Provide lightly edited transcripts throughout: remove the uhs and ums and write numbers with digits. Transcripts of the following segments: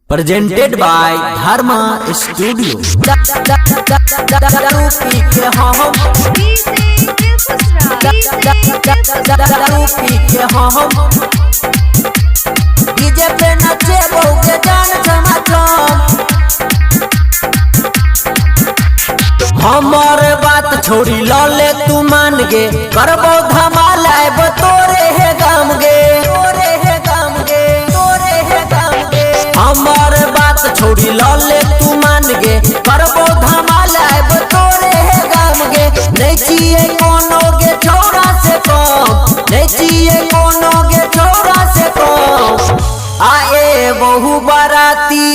presented by Dharma Studio। DJ पे नचे बहुके जान छमाछम, हमारे बात छोड़ी लले तू मान गे, करबो धमाल आइब तोरे है गाम गे, तोरे है गाम गे, तोरे है गाम गे। हमारे बात छोड़ी लले तू मान गे, करबो धमाल आइब तोरे है गाम गे। नहीं चाहिए कोनो गे छोरा से कम, नहीं चाहिए कोनो गे छोरा से कम। आए बहु बाराती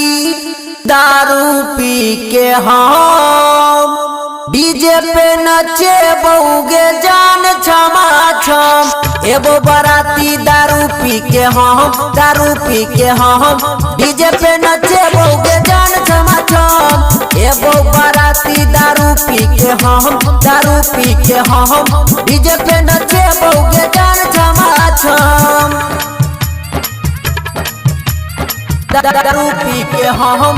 दारू पी के हम, डीजे पे नचे बहुगे जान छमाछम। एगो बाराती दारू पी के हम, दारू पी के हम, डीजे पे नचे बहुगे जान छमाछम। एगो बाराती दारू पी के हम, दारू पी के हम, डीजे पे नचे बहुगे जान छमाछम। दारू पी के हम,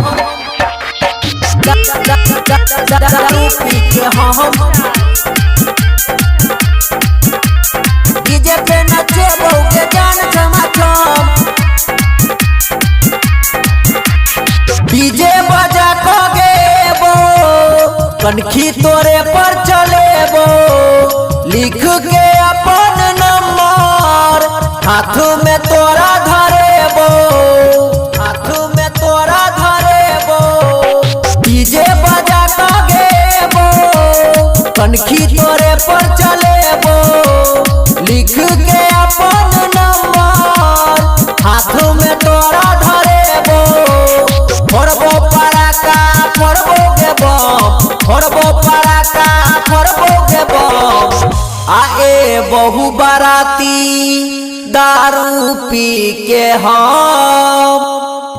दारू पी के हम, डीजे पे नचे बहुके जान छमाछम। डीजे बजा को गेबो, कनखी तोरे पर चलेबो, लिख के अपन नंबर हाथ में तोरा धरेबो, हाथ में तोरा धरेबो। डीजे बजा का गेबो, कनखी तोरे पर चलेबो, लिख के अपन नंबर हाथ में तोरा धरेबो। फोड़बो पड़ाका फोड़बो गे बम, फोड़बो पड़ाका फोड़बो गे बम। आए बहु बाराती दारू पी के हम,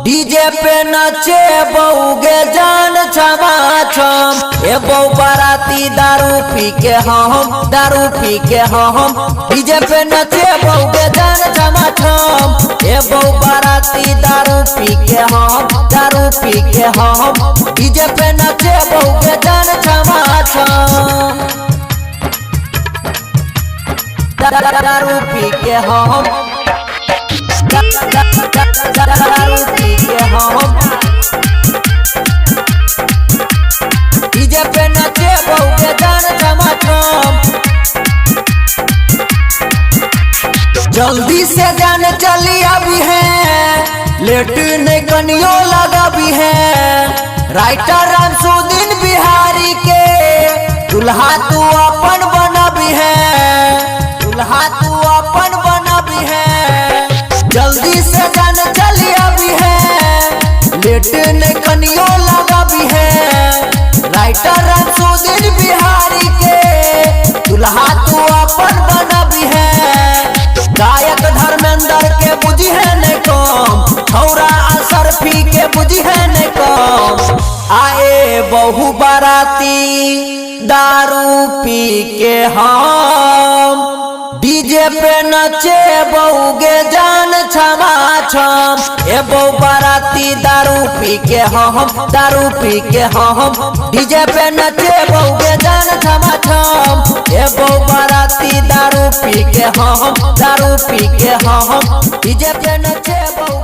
डीजे पे नचे बहुगे जान छमाछम। ए बहु बाराती दारू पी के हम, दारू पी के हम, डीजे पे नचे बहुगे जान छमाछम। ए बहु बाराती दारू पी के हम, दारू पी के हम, डीजे पे नचे बहुगे जान छमाछम। दारू पी के हम, दारू पी के हम, डीजे पे नचे बहुके जान छमाछम। जल्दी से जाने चली अभी है, लेट नहीं कनियो लगा भी है। राइटर रामसुदीन बिहारी के दुल्हा तू अपन बना भी है, दुल्हा तू अपन बना भी है। जल्दी से जान चली अभी है, लेट नहीं कनियो लगा भी है। राइटर रामसुदीन बिहारी के दुल्हा तू अपन बना भी है। गायक धर्मेंद्र के बुझी है नहीं कम, छौरा असरफी के बुझी है नहीं कम। आए बहु बाराती दारू पी के हम, डीजे पे नचे बहुगे जान छमाछम। ए बहु बाराती दारू पी के हम, दारू पी के हम, डीजे पे नचे बहुगे जान छमाछम। ए बहु बाराती दारू पी के हम, दारू पी के हम, डीजे पे नचे बहु